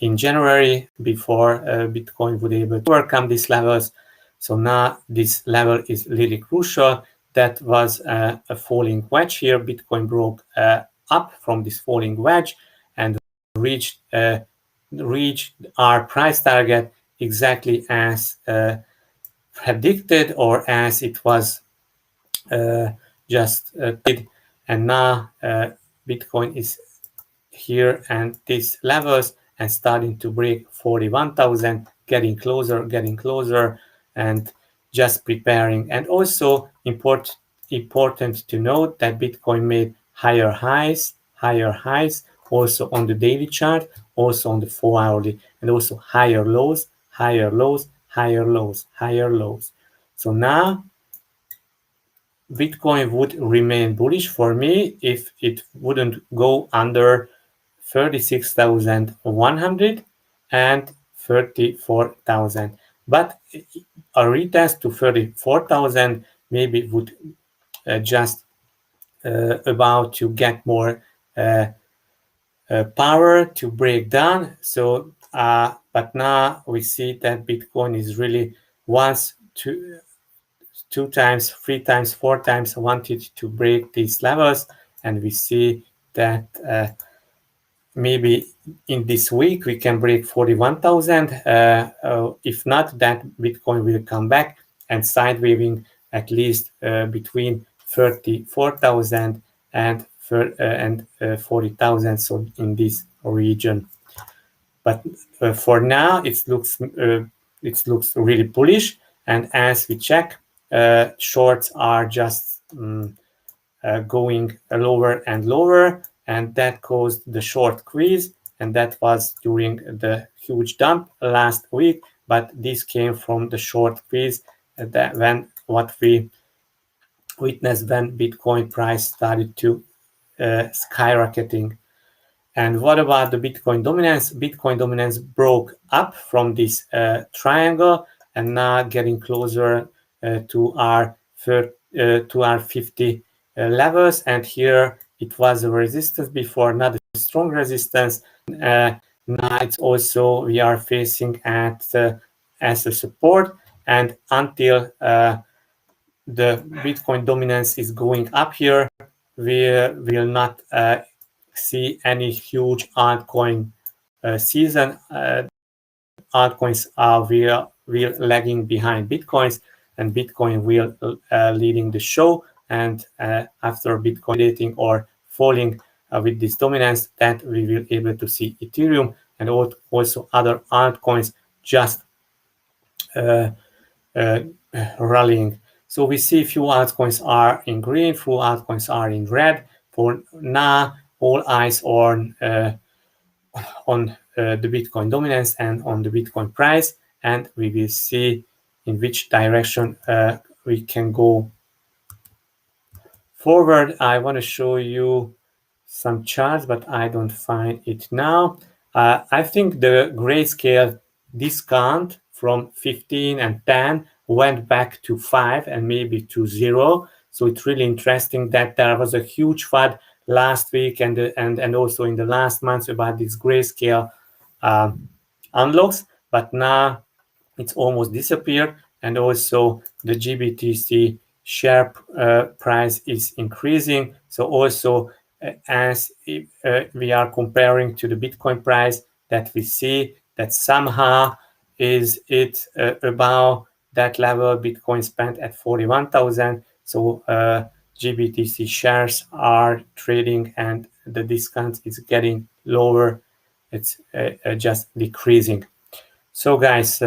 in January before Bitcoin would be able to overcome these levels. So now this level is really crucial. That was a falling wedge here. Bitcoin broke up from this falling wedge and reached our price target exactly as predicted, or as it was just did. And now Bitcoin is here and these levels and starting to break 41,000, getting closer, and just preparing. And also important to note that Bitcoin made higher highs also on the daily chart, also on the 4-hourly, and also higher lows. So now Bitcoin would remain bullish for me if it wouldn't go under 36,100 and 34,000. But a retest to 34,000 maybe would just about to get more power to break down. So, but now we see that Bitcoin is really once to 2 times, 3 times, 4 times wanted to break these levels, and we see that maybe in this week we can break 41,000. If not, that Bitcoin will come back and side waving at least between 34,000 and 40,000. So in this region, but for now it looks really bullish. And as we check shorts are just going lower and lower, and that caused the short squeeze, and that was during the huge dump last week. But this came from the short squeeze that when what we witnessed when Bitcoin price started to skyrocketing. And what about the Bitcoin dominance? Bitcoin dominance broke up from this triangle and now getting closer to our 50 levels. And here it was a resistance before, not a strong resistance. Now it's also we are facing at as a support, and until the Bitcoin dominance is going up here, we will not see any huge altcoin season. Altcoins are will lagging behind Bitcoins, and Bitcoin will leading the show. And after Bitcoin dating or falling with this dominance, that we will able to see Ethereum and also other altcoins just rallying. So we see few altcoins are in green, few altcoins are in red. For now, all eyes on the Bitcoin dominance and on the Bitcoin price, and we will see in which direction we can go forward. I want to show you some charts, but I don't find it now. I think the grayscale discount from 15 and 10 went back to 5 and maybe to 0. So it's really interesting that there was a huge FUD last week and also in the last months about this grayscale unlocks, but now it's almost disappeared, and also the GBTC share price is increasing. So also as we are comparing to the Bitcoin price, that we see that somehow is it above that level. Bitcoin spent at 41,000. So GBTC shares are trading and the discount is getting lower. It's just decreasing. So guys,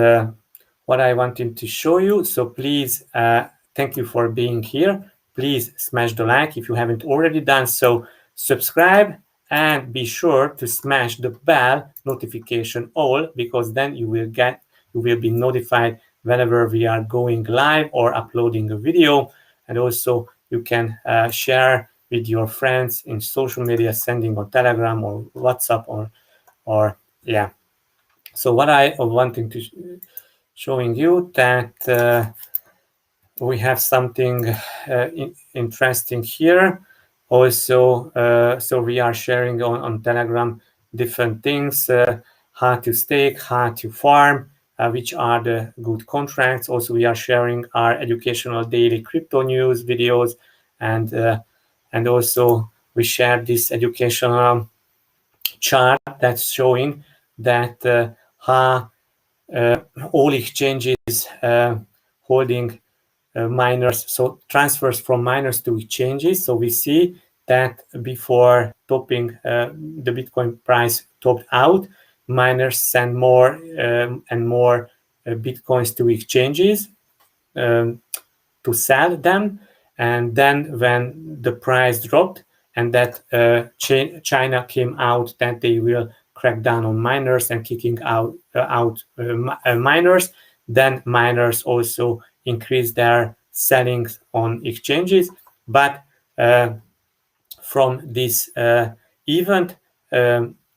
what I wanted to show you. So please, thank you for being here. Please smash the like if you haven't already done so. Subscribe and be sure to smash the bell notification all, because then you will be notified whenever we are going live or uploading a video. And also you can share with your friends in social media, sending on Telegram or WhatsApp or yeah. So what I wanting to showing you that we have something interesting here. Also, so we are sharing on Telegram different things, how to stake, how to farm, which are the good contracts. Also, we are sharing our educational daily crypto news videos, and also we share this educational chart that's showing that how all exchanges holding miners, so transfers from miners to exchanges. So we see that before topping the Bitcoin price topped out, miners send more and more Bitcoins to exchanges to sell them. And then when the price dropped and that China came out that they will crack down on miners and kicking out miners, then miners also increase their sellings on exchanges. But from this event,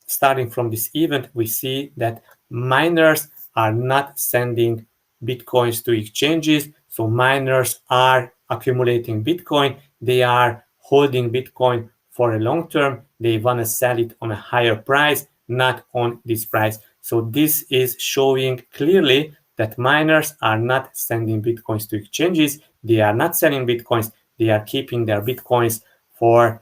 starting from this event, we see that miners are not sending Bitcoins to exchanges. So miners are accumulating Bitcoin. They are holding Bitcoin for a long term. They want to sell it on a higher price, not on this price. So this is showing clearly that miners are not sending Bitcoins to exchanges. They are not selling Bitcoins. They are keeping their Bitcoins for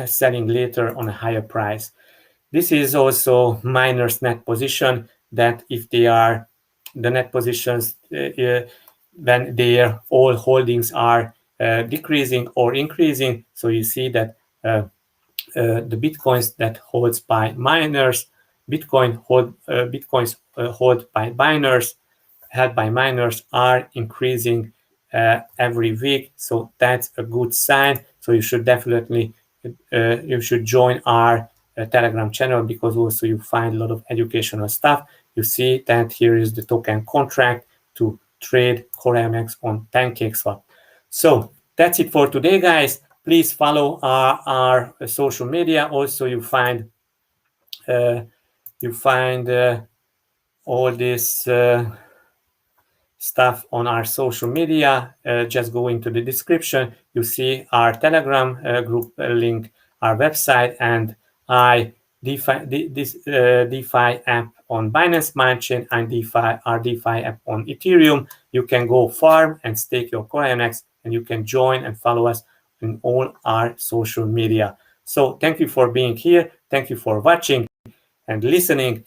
selling later on a higher price. This is also miners' net position, that if they are the net positions when their all holdings are decreasing or increasing. So you see that the Bitcoins that holds by miners, Bitcoins hold by miners, held by miners are increasing every week, so that's a good sign. So you should definitely you should join our Telegram channel, because also you find a lot of educational stuff. You see that here is the token contract to trade CorionX on PancakeSwap. So that's it for today, guys. Please follow our social media. Also, you find all this stuff on our social media. Just go into the description. You see our Telegram group link, our website, and DeFi app on Binance Smart Chain, and our DeFi app on Ethereum. You can go farm and stake your CorionX, and you can join and follow us in all our social media. So thank you for being here. Thank you for watching and listening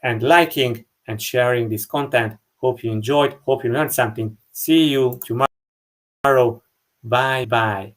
and liking and sharing this content. Hope you enjoyed. Hope you learned something. See you tomorrow. Bye bye.